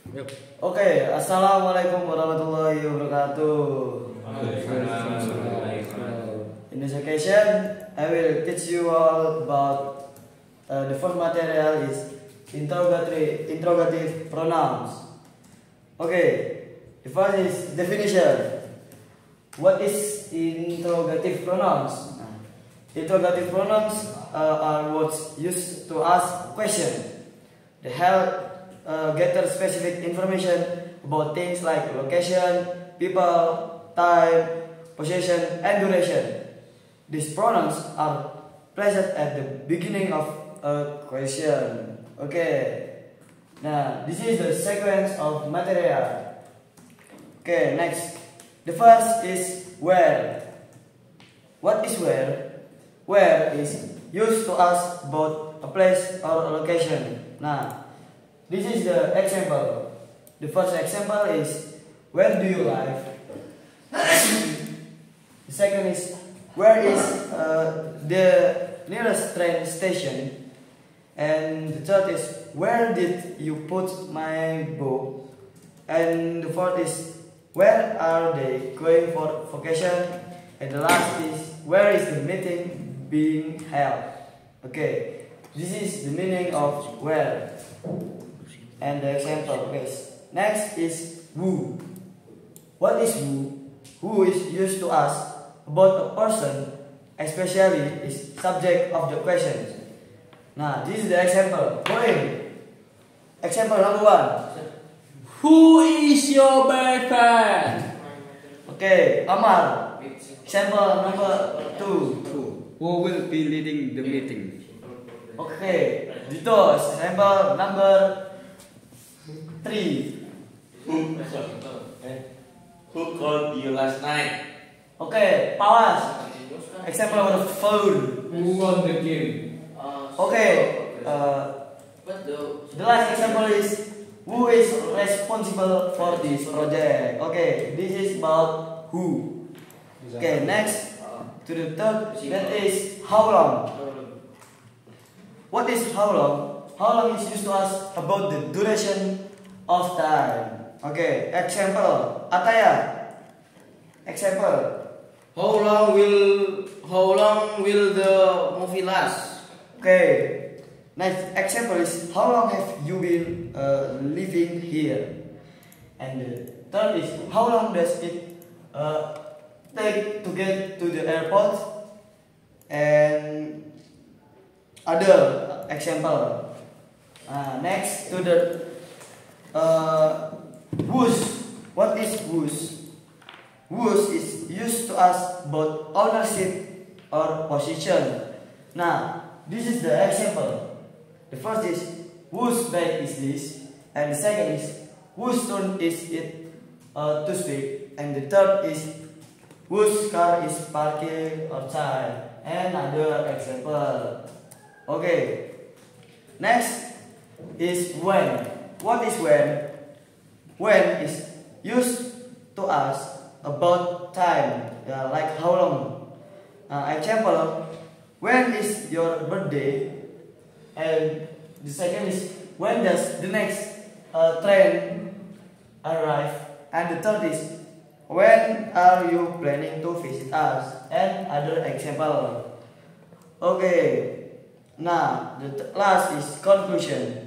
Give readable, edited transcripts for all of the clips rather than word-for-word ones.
Oke, assalamualaikum warahmatullahi wabarakatuh. In this occasion, I will teach you all about the first material is interrogative pronouns. Okay, the first is definition. What is interrogative pronouns? Interrogative pronouns are words used to ask questions. They help gather specific information about things like location, people, time, position, and duration. These pronouns are present at the beginning of a question. Okay. Now, this is the sequence of material. Okay, next. The first is where. What is where? Where is used to ask about a place or a location. Nah, this is the example. The first example is where do you live? The second is where is the nearest train station? And the third is where did you put my book? And the fourth is where are they going for vacation? And the last is where is the meeting being held? Okay, this is the meaning of where and the example. Okay. Next is who. What is who? Who is used to ask about a person, especially is subject of the question. Now, this is the example. Going. Example number 1. Who is your boyfriend? Okay, Amar. Example number 2. Who will be leading the meeting? Okay, Dito. Example number 3. Who called you last night? Okay, Pawas. Example number 4. Who won the game? Okay, the last example is who is responsible for this project. Okay, this is about who. Okay, next to the third, that is how long. What is how long? How long is used to ask about the duration of time. Okay, example, Ataya. Example. How long will the movie last? Okay, next example is how long have you been living here? And the third is how long does it take to get to the airport? And other example. Next to the whose. What is whose? Whose is used to ask about ownership or position. Now, this is the example. The first is whose bag is this, and the second is whose turn is it to speak, and the third is whose car is parking outside, and another example. Okay. Next is when. What is when? When is used to ask about time, like how long. Example, when is your birthday? And the second is when does the next train arrive? And the third is when are you planning to visit us? And other example. Okay. Now, the last is conclusion.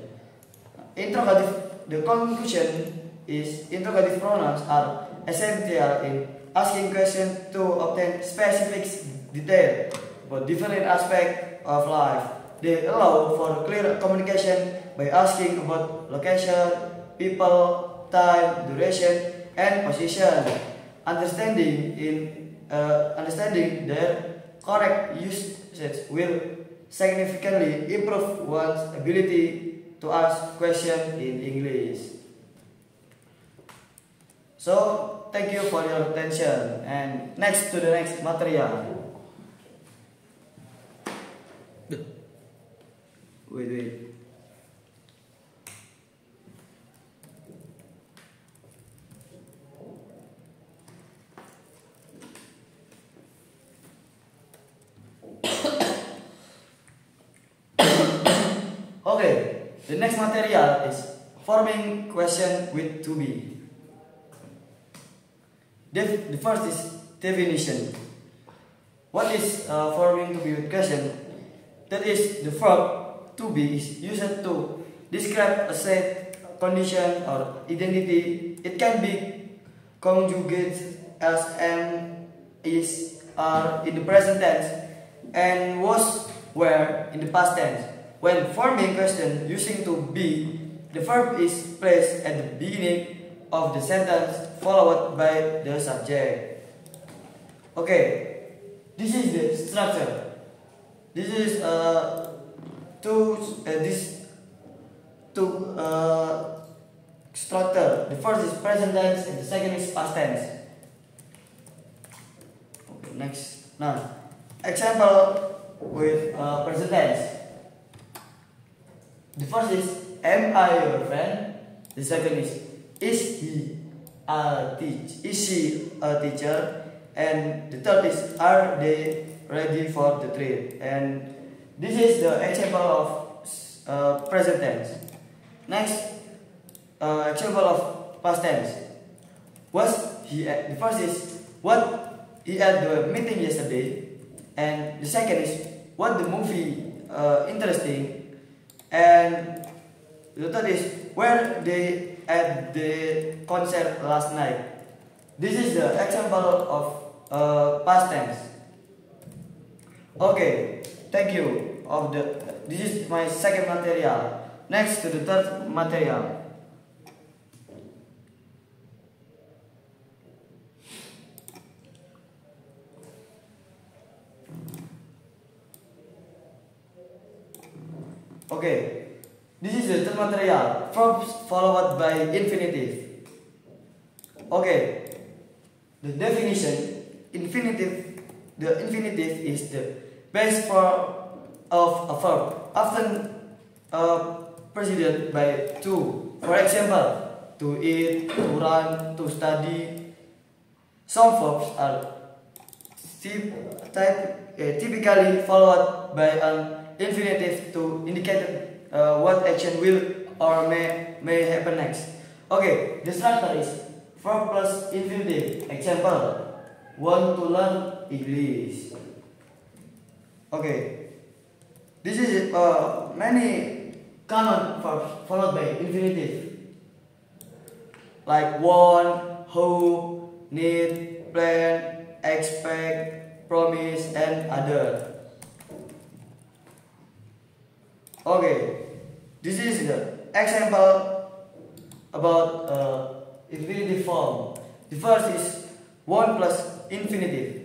The conclusion is interrogative pronouns are essential in asking questions to obtain specific detail about different aspects of life. They allow for clear communication by asking about location, people, time, duration, and position. Understanding their correct usage will significantly improve one's ability to ask questions in English. So, thank you for your attention. And next to the next material. Wait. Okay, the next material is forming question with to be. The first is definition. What is forming to be with question? That is, the verb to be is used to describe a state, condition, or identity. It can be conjugated as am, is, are in the present tense, and was, were in the past tense. When forming question using to be, the verb is placed at the beginning of the sentence followed by the subject. Okay, this is the structure. This is two structure. The first is present tense and the second is past tense. Okay, next. Now, example with present tense. The first is, am I your friend? The second is he a she a teacher? And the third is, are they ready for the trip? And this is the example of present tense. Next, example of past tense. Was he at, the first is, what he at the meeting yesterday? And the second is, what the movie interesting? And the third is, where they at the concert last night? This is the example of past tense. Okay, thank you. This is my second material. Next to the third material. Okay, this is the third material. Verbs followed by infinitive. Okay, the definition. The infinitive is the base form of a verb, often preceded by to. For example, to eat, to run, to study. Some verbs are typically followed by an infinitive to indicate what action will or may happen next. Okay, the structure is verb plus infinitive. Example, want to learn English. Okay, this is many common verbs followed by infinitive, like want, hope, need, plan, expect, promise, and other. Okay, this is the example about infinitive form. The first is want plus infinitive.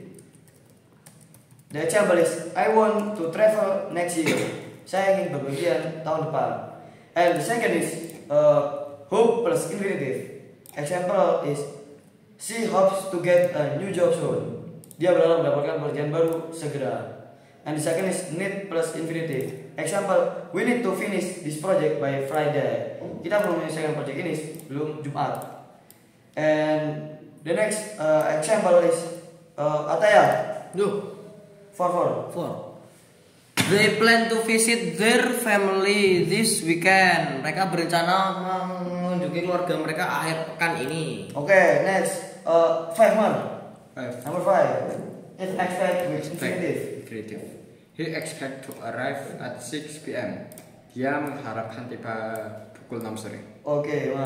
The example is, I want to travel next year. Saya ingin bepergian tahun depan. And the second is hope plus infinitive. Example is, she hopes to get a new job soon. Dia berharap mendapatkan pekerjaan baru segera. And the second is need plus infinitive. Example, we need to finish this project by Friday. Kita perlu menyelesaikan project ini sebelum Jumat. And the next example is Ataya. For. They plan to visit their family this weekend. Mereka berencana mengunjungi keluarga mereka akhir pekan ini. Okay, next 5 more. Number 5. It expect with infinitive. He expect to arrive at 6 p.m. Dia mengharapkan tiba pukul 6 sore. Okay,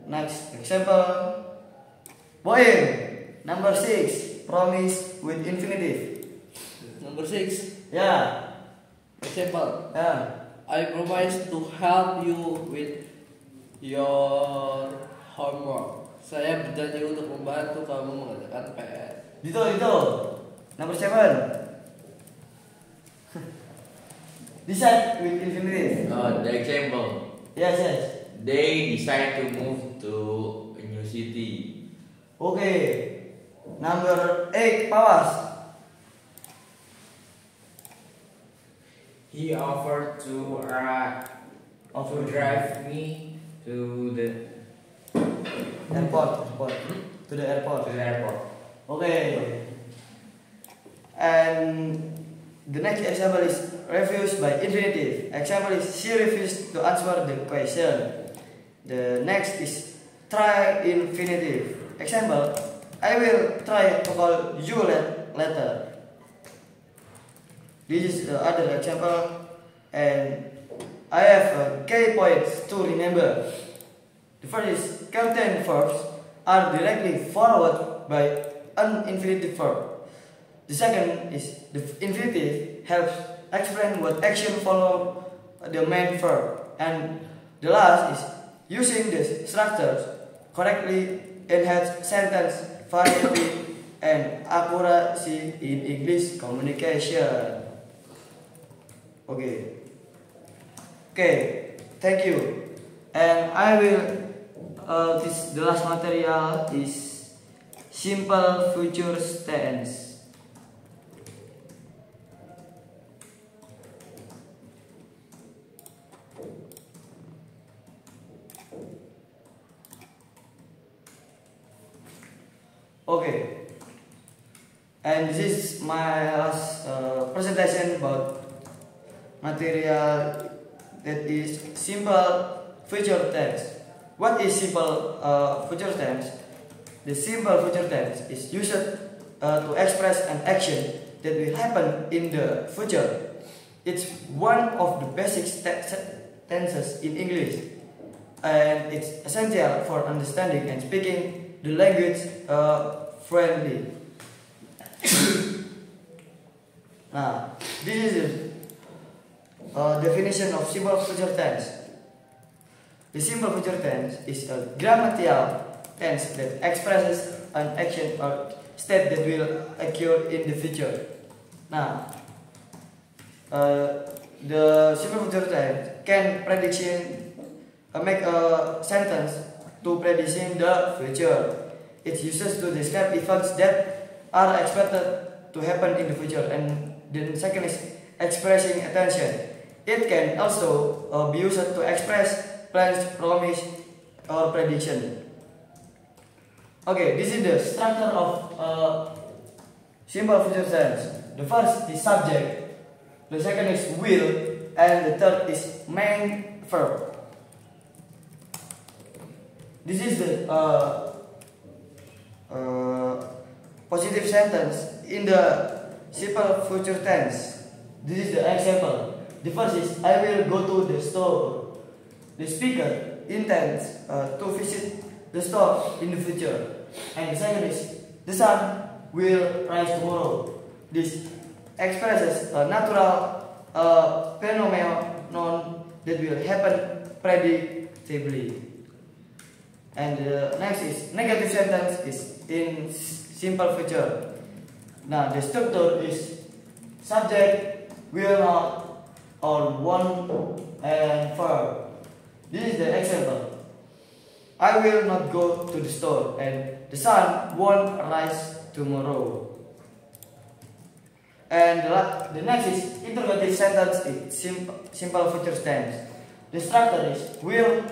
next example. Boeing. Number 6. Promise with infinitive. Number 6. Yeah. Example. Yeah. I promise to help you with your homework. Saya berjanji untuk membantu kamu mengerjakan PR. Itu. Number 7. Decide with infinitive. The example. Yes. They decide to move to a new city. Okay. Number 8. Pawas. He offered to drive me to the airport. To the airport. Okay. And the next example is refused by infinitive. Example is, she refused to answer the question. The next is try infinitive. Example, I will try to call you later. This is the other example, and I have key points to remember. The first is content verbs are directly followed by an infinitive verb. The second is the infinitive helps explain what action follow the main verb. And the last is using the structures correctly enhance sentence variety and accuracy in English communication. Okay, thank you. And I will the last material is simple future tense. Okay, and this is my last presentation about material that is simple future tense. What is simple future tense? The simple future tense is used to express an action that will happen in the future. It's one of the basic tenses in English, and it's essential for understanding and speaking the language fluently. Now, this is the definition of simple future tense. The simple future tense is a grammatical tense that expresses an action or state that will occur in the future. Now, the simple future tense can make a sentence to prediction the future. It's used to describe events that are expected to happen in the future. And the second is expressing attention. It can also be used to express plans, promise, or prediction. Okay, this is the structure of simple future tense. The first is subject, the second is will, and the third is main verb. This is the positive sentence in the simple future tense. This is the example. The first is I will go to the store. The speaker intends to visit the store in the future. And the second is the sun will rise tomorrow. This expresses a natural phenomenon that will happen predictably. And the next is negative sentence is in simple future. Now the structure is subject, will not, or won't, and verb. This is the example. I will not go to the store, and the sun won't rise tomorrow. And the next is interrogative sentence in simple future tense. The structure is will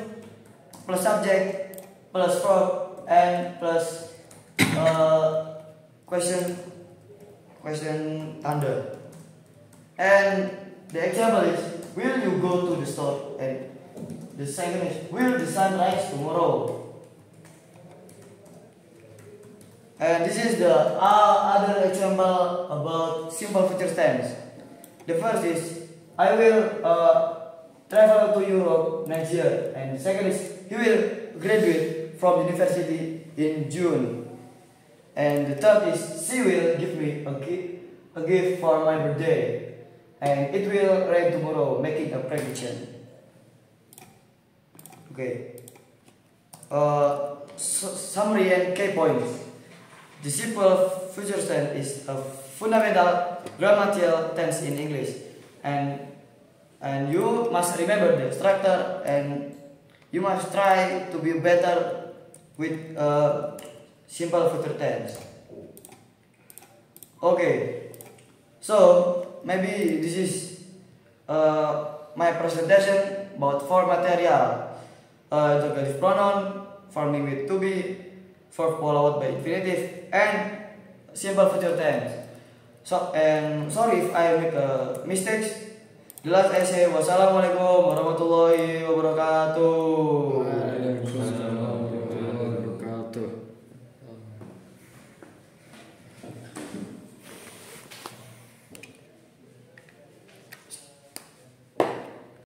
plus subject plus verb and plus question under. And the example is will you go to the store, and the second is will the sun rise tomorrow. And this is the other example about simple future tense. The first is I will travel to Europe next year, and the second is he will graduate from university in June, and the third is she will give me a gift for my birthday, and it will rain tomorrow, making a prediction. Okay. Summary and key points. The simple future tense is a fundamental grammatical tense in English, and you must remember the structure, and you must try to be better with simple future tense. Okay, so maybe this is my presentation about four material: interrogative pronoun, forming with to be, verb followed by infinitive, and simple future tense. So, and sorry if I make mistakes. The last essay, wassalamualaikum warahmatullahi wabarakatuh.